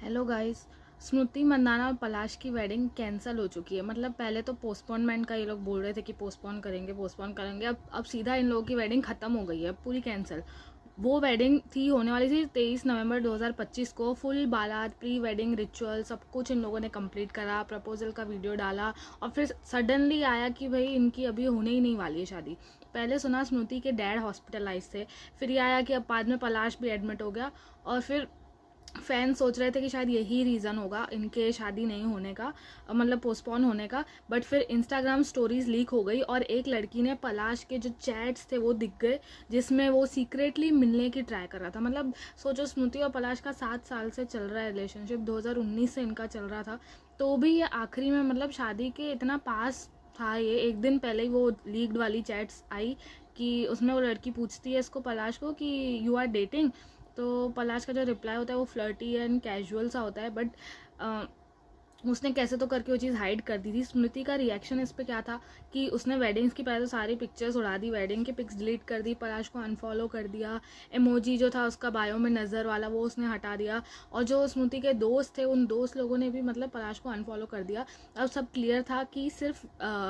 Hello guys. स्मृति मंदाना और पलाश की wedding cancel हो चुकी है। मतलब पहले तो पोस्टपोनमेंट का ये लोग बोल रहे थे कि पोस्टपोन करेंगे। अब सीधा इन लोगों की वेडिंग ख़त्म हो गई है, पूरी कैंसिल। वो वेडिंग थी, होने वाली थी 23 नवंबर 2025 को। फुल बारात, प्री वेडिंग रिचुअल सब कुछ इन लोगों ने कंप्लीट करा, प्रपोजल का वीडियो डाला और फिर सडनली आया कि भाई इनकी अभी होने ही नहीं वाली है शादी। पहले सुना स्मृति के डैड हॉस्पिटलाइज थे, फिर ये आया कि अब बाद में पलाश भी एडमिट हो गया और फिर फैन सोच रहे थे कि शायद यही रीज़न होगा इनके शादी नहीं होने का, मतलब पोस्टपोन होने का। बट फिर इंस्टाग्राम स्टोरीज लीक हो गई और एक लड़की ने पलाश के जो चैट्स थे वो दिख गए, जिसमें वो सीक्रेटली मिलने की ट्राई कर रहा था। मतलब सोचो, स्मृति और पलाश का 7 साल से चल रहा है रिलेशनशिप, 2019 से इनका चल रहा था। तो भी ये आखिरी में, मतलब शादी के इतना पास था, ये एक दिन पहले ही वो लीक्ड वाली चैट्स आई कि उसमें वो लड़की पूछती है इसको, पलाश को, कि यू आर डेटिंग। तो पलाश का जो रिप्लाई होता है वो फ्लर्टी एंड कैजुअल सा होता है, बट उसने कैसे तो करके वो चीज़ हाइड कर दी थी। स्मृति का रिएक्शन इस पे क्या था कि उसने वेडिंग्स की पहले तो सारी पिक्चर्स उड़ा दी, वेडिंग की पिक्स डिलीट कर दी, पलाश को अनफॉलो कर दिया, इमोजी जो था उसका बायो में नज़र वाला वो उसने हटा दिया, और जो स्मृति के दोस्त थे उन दोस्त लोगों ने भी मतलब पलाश को अनफॉलो कर दिया। अब सब क्लियर था कि सिर्फ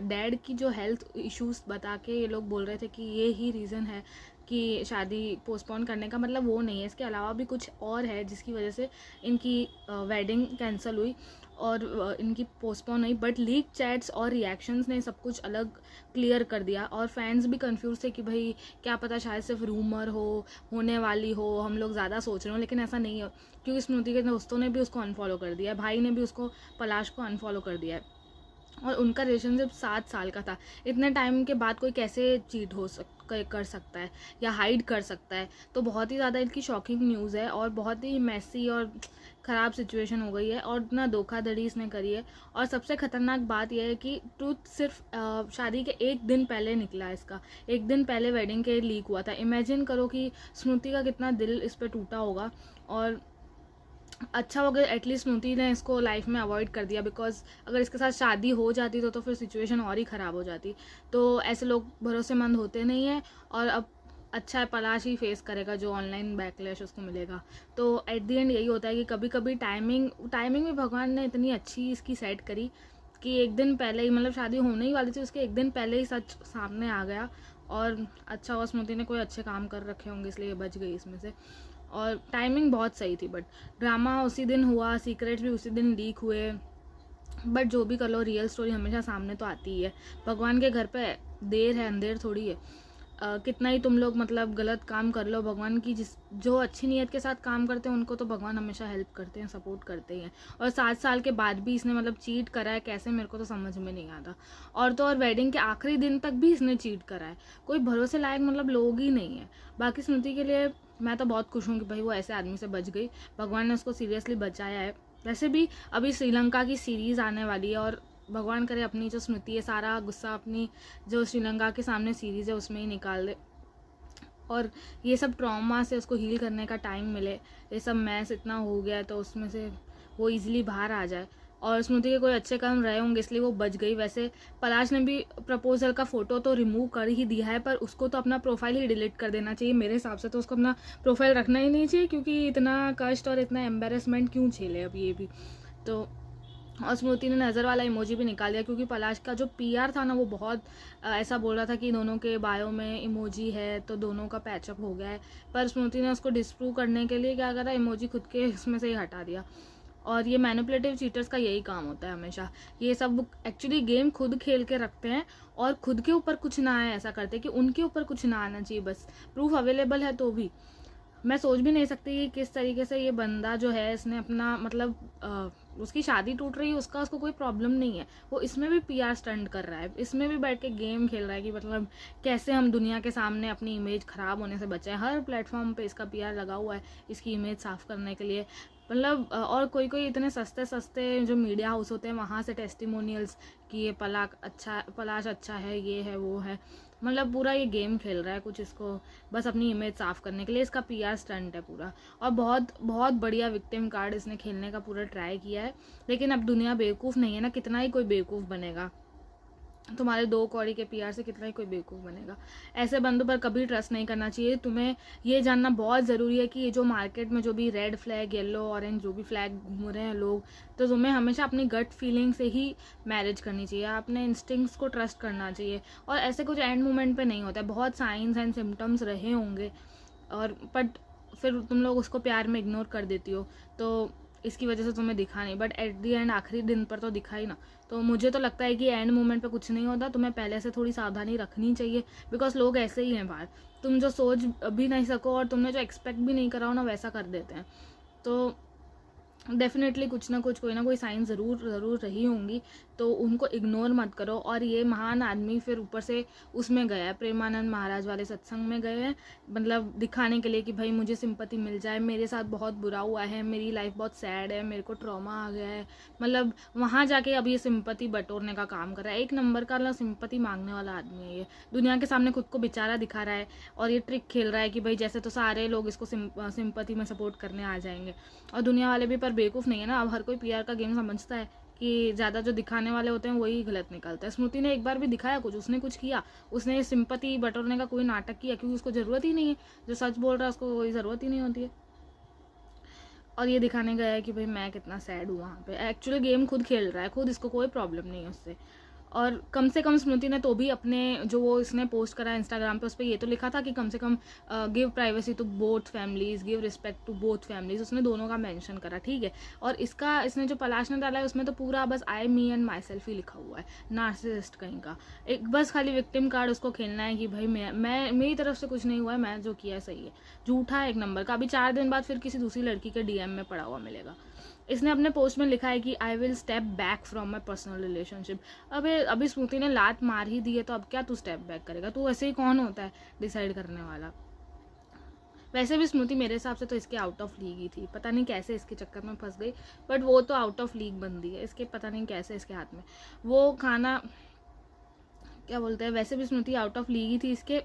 डैड की जो हेल्थ इश्यूज बता के ये लोग बोल रहे थे कि ये ही रीज़न है कि शादी पोस्टपोन करने का, मतलब वो नहीं है, इसके अलावा भी कुछ और है जिसकी वजह से इनकी वेडिंग कैंसिल हुई और इनकी पोस्टपोन हुई। बट लीक चैट्स और रिएक्शंस ने सब कुछ अलग क्लियर कर दिया और फैंस भी कंफ्यूज थे कि भाई क्या पता शायद सिर्फ रूमर हो, होने वाली हो, हम लोग ज़्यादा सोच रहे हो, लेकिन ऐसा नहीं है क्योंकि स्मृति के दोस्तों ने भी उसको अनफॉलो कर दिया है, भाई ने भी उसको, पलाश को अनफॉलो कर दिया है। और उनका रिलेशनशिप 7 साल का था। इतने टाइम के बाद कोई कैसे चीट कर सकता है या हाइड कर सकता है। तो बहुत ही ज़्यादा इनकी शॉकिंग न्यूज़ है और बहुत ही मैसी और ख़राब सिचुएशन हो गई है और इतना धोखाधड़ी इसने करी है। और सबसे ख़तरनाक बात यह है कि ट्रूथ सिर्फ शादी के एक दिन पहले निकला है इसका, एक दिन पहले वेडिंग के लीक हुआ था। इमेजिन करो कि स्मृति का कितना दिल इस पर टूटा होगा। और अच्छा हो गया एटलीस्ट स्मृति ने इसको लाइफ में अवॉइड कर दिया, बिकॉज अगर इसके साथ शादी हो जाती तो फिर सिचुएशन और ही ख़राब हो जाती। तो ऐसे लोग भरोसेमंद होते नहीं हैं और अब अच्छा है पलाश ही फेस करेगा जो ऑनलाइन बैकलैश उसको मिलेगा। तो एट दी एंड यही होता है कि कभी कभी टाइमिंग टाइमिंग भी भगवान ने इतनी अच्छी इसकी सेट करी कि एक दिन पहले ही, मतलब शादी होने ही वाली थी उसके एक दिन पहले ही सच सामने आ गया। और अच्छा हुआ, स्मृति ने कोई अच्छे काम कर रखे होंगे इसलिए बच गई इसमें से। और टाइमिंग बहुत सही थी, बट ड्रामा उसी दिन हुआ, सीक्रेट्स भी उसी दिन लीक हुए। बट जो भी कर लो, रियल स्टोरी हमेशा सामने तो आती ही है। भगवान के घर पे देर है अंधेर थोड़ी है। कितना ही तुम लोग मतलब गलत काम कर लो, भगवान की जो अच्छी नीयत के साथ काम करते हैं उनको तो भगवान हमेशा हेल्प करते हैं, सपोर्ट करते ही हैं। और 7 साल के बाद भी इसने मतलब चीट करा है कैसे, मेरे को तो समझ में नहीं आता। और तो और वेडिंग के आखिरी दिन तक भी इसने चीट करा है। कोई भरोसे लायक मतलब लोग ही नहीं है। बाकी स्मृति के लिए मैं तो बहुत खुश हूँ कि भाई वो ऐसे आदमी से बच गई, भगवान ने उसको सीरियसली बचाया है। वैसे भी अभी श्रीलंका की सीरीज़ आने वाली है और भगवान करे अपनी जो स्मृति है सारा गुस्सा अपनी जो श्रीलंका के सामने सीरीज़ है उसमें ही निकाल दे और ये सब ट्रॉमा से उसको हील करने का टाइम मिले। ये सब मैस इतना हो गया है तो उसमें से वो इजीली बाहर आ जाए। और स्मृति के कोई अच्छे काम रहे होंगे इसलिए वो बच गई। वैसे पलाश ने भी प्रपोजल का फ़ोटो तो रिमूव कर ही दिया है, पर उसको तो अपना प्रोफाइल ही डिलीट कर देना चाहिए मेरे हिसाब से। तो उसको अपना प्रोफाइल रखना ही नहीं चाहिए, क्योंकि इतना कष्ट और इतना एम्बेरसमेंट क्यों झेले अब ये भी। तो और स्मृति ने नज़र वाला इमोजी भी निकाल दिया, क्योंकि पलाश का जो पीआर था ना वो बहुत ऐसा बोल रहा था कि दोनों के बायो में इमोजी है तो दोनों का पैचअप हो गया है। पर स्मृति ने उसको डिस्प्रूव करने के लिए क्या करा, इमोजी खुद के इसमें से ही हटा दिया। और ये मैनिपुलेटिव चीटर्स का यही काम होता है हमेशा। ये सब एक्चुअली गेम खुद खेल के रखते हैं और खुद के ऊपर कुछ ना आए ऐसा करते हैं कि उनके ऊपर कुछ ना आना चाहिए, बस प्रूफ अवेलेबल है तो भी। मैं सोच भी नहीं सकती कि किस तरीके से ये बंदा जो है इसने अपना मतलब उसकी शादी टूट रही है उसका, उसको कोई प्रॉब्लम नहीं है, वो इसमें भी पीआर स्टंट कर रहा है, इसमें भी बैठ के गेम खेल रहा है कि मतलब कैसे हम दुनिया के सामने अपनी इमेज ख़राब होने से बचाएं। हर प्लेटफॉर्म पे इसका पीआर लगा हुआ है इसकी इमेज साफ़ करने के लिए। मतलब और कोई कोई इतने सस्ते सस्ते जो मीडिया हाउस होते हैं वहाँ से टेस्टिमोनियल्स कि ये पलाश अच्छा है, ये है वो है। मतलब पूरा ये गेम खेल रहा है कुछ, इसको बस अपनी इमेज साफ़ करने के लिए। इसका पीआर स्टंट है पूरा। और बहुत बहुत बढ़िया विक्टिम कार्ड इसने खेलने का पूरा ट्राई किया है, लेकिन अब दुनिया बेवकूफ़ नहीं है ना, कितना ही कोई बेवकूफ़ बनेगा। तुम्हारे 2 कौड़ी के पीआर से कितना ही कोई बेवकूफ़ बनेगा। ऐसे बंदों पर कभी ट्रस्ट नहीं करना चाहिए। तुम्हें ये जानना बहुत ज़रूरी है कि ये जो मार्केट में जो भी रेड फ्लैग, येलो, ऑरेंज जो भी फ्लैग घूम रहे हैं लोग, तो तुम्हें हमेशा अपनी गट फीलिंग से ही मैरिज करनी चाहिए, अपने इंस्टिंक्ट्स को ट्रस्ट करना चाहिए। और ऐसे कुछ एंड मोमेंट पे नहीं होता है। बहुत साइंस एंड सिम्टम्स रहे होंगे और बट फिर तुम लोग उसको प्यार में इग्नोर कर देती हो, तो इसकी वजह से तुम्हें दिखा नहीं, बट एट दी एंड आखिरी दिन पर तो दिखा ही ना। तो मुझे तो लगता है कि एंड मोमेंट पे कुछ नहीं होता, तुम्हें पहले से थोड़ी सावधानी रखनी चाहिए, बिकॉज लोग ऐसे ही हैं बाहर। तुम जो सोच भी नहीं सको और तुमने जो एक्सपेक्ट भी नहीं करा हो ना, वैसा कर देते हैं। तो डेफिनेटली कुछ ना कुछ, कोई ना कोई साइन ज़रूर रही होंगी, तो उनको इग्नोर मत करो। और ये महान आदमी फिर ऊपर से उसमें गया है, प्रेमानंद महाराज वाले सत्संग में गए हैं, मतलब दिखाने के लिए कि भाई मुझे सिंपैथी मिल जाए, मेरे साथ बहुत बुरा हुआ है, मेरी लाइफ बहुत सैड है, मेरे को ट्रॉमा आ गया है, मतलब वहाँ जाके अब ये सिंपैथी बटोरने का काम कर रहा है। एक नंबर का ना सिंपैथी मांगने वाला आदमी है ये। दुनिया के सामने खुद को बेचारा दिखा रहा है और ये ट्रिक खेल रहा है कि भाई जैसे तो सारे लोग इसको सिंपैथी में सपोर्ट करने आ जाएंगे। और दुनिया वाले भी पर बेवकूफ़ नहीं है ना। अब हर कोई पीआर का गेम समझता है कि ज़्यादा जो दिखाने वाले होते हैं वही गलत निकलता है। स्मृति ने एक बार भी दिखाया कुछ, उसने कुछ किया, उसने सिंपैथी बटोरने का कोई नाटक किया, क्योंकि उसको ज़रूरत ही नहीं है। जो सच बोल रहा है उसको कोई ज़रूरत ही नहीं होती है। और ये दिखाने गया है कि भाई मैं कितना सैड हूँ वहाँ पे। एक्चुअल गेम खुद खेल रहा है, खुद इसको कोई प्रॉब्लम नहीं है उससे। और कम से कम स्मृति ने तो भी अपने जो वो इसने पोस्ट करा इंस्टाग्राम पे, उस पर ये तो लिखा था कि कम से कम give privacy to both families, give respect to both families, उसने दोनों का मेंशन करा, ठीक है। और इसने जो पलाश ने डाला है उसमें तो पूरा बस आई मी एंड माई सेल्फ ही लिखा हुआ है। नार्सिसिस्ट कहीं का, एक बस खाली विक्टिम कार्ड उसको खेलना है कि भाई मैं मेरी तरफ से कुछ नहीं हुआ है, मैं जो किया है सही है। झूठा है एक नंबर का। अभी 4 दिन बाद फिर किसी दूसरी लड़की के डीएम में पड़ा हुआ मिलेगा। इसने अपने पोस्ट में लिखा है कि I will step back from my personal relationship. अभी स्मृति ने लात मार ही दी है, तो अब क्या तू स्टेप बैक करेगा? तू ऐसे ही कौन होता है डिसाइड करने वाला? वैसे भी स्मृति मेरे हिसाब से तो इसके आउट ऑफ लीग ही थी, पता नहीं कैसे इसके चक्कर में फंस गई, बट वो तो आउट ऑफ लीग बंदी है, इसके पता नहीं कैसे इसके हाथ में वो खाना क्या बोलते हैं। वैसे भी स्मृति आउट ऑफ लीग ही थी, इसके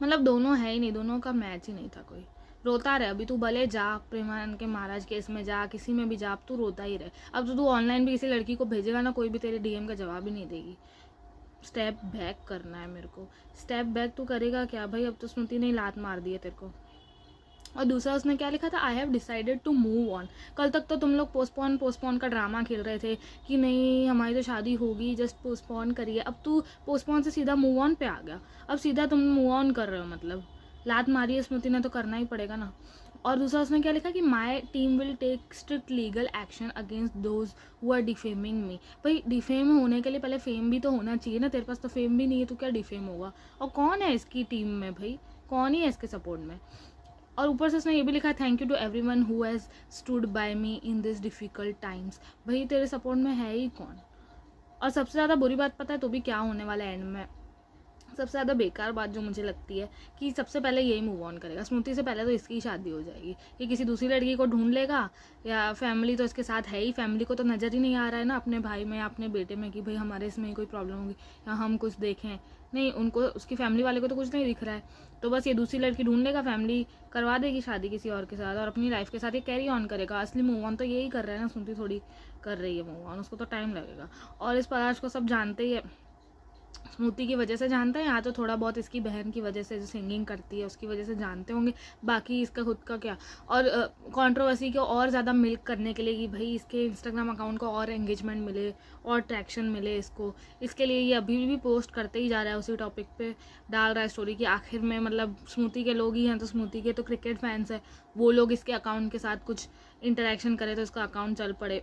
मतलब दोनों है ही नहीं, दोनों का मैच ही नहीं था कोई। रोता रहे, अभी तू भले जा प्रेमानंद के महाराज केस में जा, किसी में भी जा, अब तू रोता ही रहे। अब तो तू ऑनलाइन भी किसी लड़की को भेजेगा ना, कोई भी तेरे डीएम का जवाब ही नहीं देगी। स्टेप बैक करना है मेरे को। स्टेप बैक तू करेगा क्या भाई? अब तो स्मृति ने लात मार दी है तेरे को। और दूसरा उसने क्या लिखा था, I have decided to move on. कल तक तो तुम लोग पोस्टपोन का ड्रामा खेल रहे थे कि नहीं हमारी तो शादी होगी, जस्ट पोस्टपोन करिए। अब तू पोस्टपोन से सीधा मूव ऑन पे आ गया। अब सीधा तुम मूव ऑन कर रहे हो, मतलब लात मारी है स्मृति ने तो करना ही पड़ेगा ना। और दूसरा उसने क्या लिखा कि my team will take strict legal action against those who are defaming me. भाई डिफेम होने के लिए पहले फेम भी तो होना चाहिए ना, तेरे पास तो फेम भी नहीं है, तो क्या डिफेम होगा? और कौन है इसकी टीम में भाई, कौन ही है इसके सपोर्ट में? और ऊपर से उसने ये भी लिखा है, thank you to everyone who has stood by me in this difficult times. भाई तेरे सपोर्ट में है ही कौन? और सबसे ज़्यादा बुरी बात पता है तो भी क्या होने वाला है एंड में? सबसे ज़्यादा बेकार बात जो मुझे लगती है कि सबसे पहले यही मूव ऑन करेगा। स्मृति से पहले तो इसकी शादी हो जाएगी, ये किसी दूसरी लड़की को ढूंढ लेगा, या फैमिली तो इसके साथ है ही, फैमिली को तो नज़र ही नहीं आ रहा है ना अपने भाई में या अपने बेटे में कि भाई हमारे इसमें कोई प्रॉब्लम होगी या हम कुछ देखें। नहीं, उनको उसकी फैमिली वाले को तो कुछ नहीं दिख रहा है, तो बस ये दूसरी लड़की ढूंढ लेगा, फैमिली करवा देगी शादी किसी और के साथ और अपनी लाइफ के साथ ये कैरी ऑन करेगा। असली मूव ऑन तो यही कर रहा है ना, स्मृति थोड़ी कर रही है मूव ऑन, उसको तो टाइम लगेगा। और इस पलाश को सब जानते ही है, स्मृति की वजह से जानते हैं, यहाँ तो थोड़ा बहुत इसकी बहन की वजह से जो सिंगिंग करती है उसकी वजह से जानते होंगे, बाकी इसका खुद का क्या। और कंट्रोवर्सी को और ज़्यादा मिल्क करने के लिए कि भाई इसके इंस्टाग्राम अकाउंट को और एंगेजमेंट मिले और ट्रैक्शन मिले इसको, इसके लिए ये अभी भी पोस्ट करते ही जा रहा है, उसी टॉपिक पे डाल रहा है स्टोरी की। आखिर में मतलब स्मृति के लोग ही हैं, तो स्मृति के तो क्रिकेट फैंस है, वो लोग इसके अकाउंट के साथ कुछ इंटरेक्शन करें तो इसका अकाउंट चल पड़े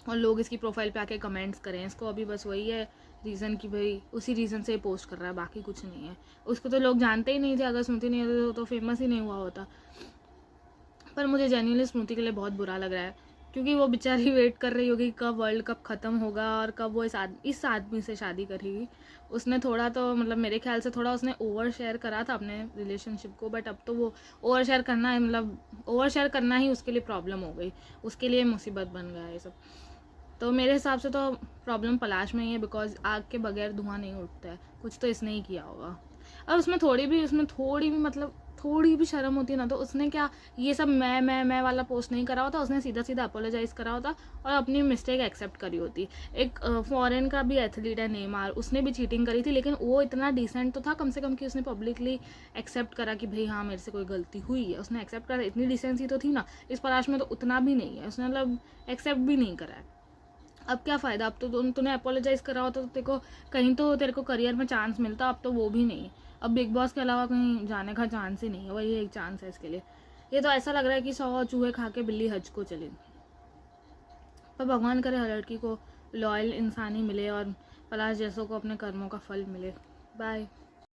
और लोग इसकी प्रोफाइल पे आके कमेंट्स करें। इसको अभी बस वही है रीज़न कि भाई उसी रीज़न से पोस्ट कर रहा है, बाकी कुछ नहीं है। उसको तो लोग जानते ही नहीं थे, अगर स्मृति नहीं होती तो फेमस ही नहीं हुआ होता। पर मुझे जेन्युइनली स्मृति के लिए बहुत बुरा लग रहा है, क्योंकि वो बेचारी वेट कर रही होगी कब वर्ल्ड कप ख़त्म होगा और कब वो इस आदमी से शादी करेगी। उसने थोड़ा तो मतलब मेरे ख्याल से थोड़ा उसने ओवर शेयर करा था अपने रिलेशनशिप को, बट अब तो वो ओवर शेयर करना है, मतलब ओवर शेयर करना ही उसके लिए प्रॉब्लम हो गई, उसके लिए मुसीबत बन गया ये सब। तो मेरे हिसाब से तो प्रॉब्लम पलाश में ही है, बिकॉज आग के बगैर धुआं नहीं उठता है, कुछ तो इसने ही किया होगा। और उसमें थोड़ी भी मतलब थोड़ी भी शर्म होती है ना, तो उसने क्या ये सब मैं वाला पोस्ट नहीं करा होता, उसने सीधा सीधा अपोलोजाइज़ करा होता और अपनी मिस्टेक एक्सेप्ट करी होती। एक फॉरेन का भी एथलीट है नेमार, उसने भी चीटिंग करी थी, लेकिन वो इतना डिसेंट तो था कम से कम कि उसने पब्लिकली एक्सेप्ट करा कि भाई हाँ मेरे से कोई गलती हुई है, उसने एक्सेप्ट करा, इतनी डिसेंसी तो थी ना। इस पलाश में तो उतना भी नहीं है, उसने मतलब एक्सेप्ट भी नहीं करा है। अब क्या फ़ायदा, अब तो तूने अपोलोजाइज़ करा होता तो तेरे को कहीं तो तेरे को करियर में चांस मिलता, अब तो वो भी नहीं। अब बिग बॉस के अलावा कहीं जाने का चांस ही नहीं है, वही एक चांस है इसके लिए। ये तो ऐसा लग रहा है कि 100 चूहे खा के बिल्ली हज को चली। पर भगवान करे हर लड़की को लॉयल इंसान ही मिले और पलाश जैसों को अपने कर्मों का फल मिले। बाय।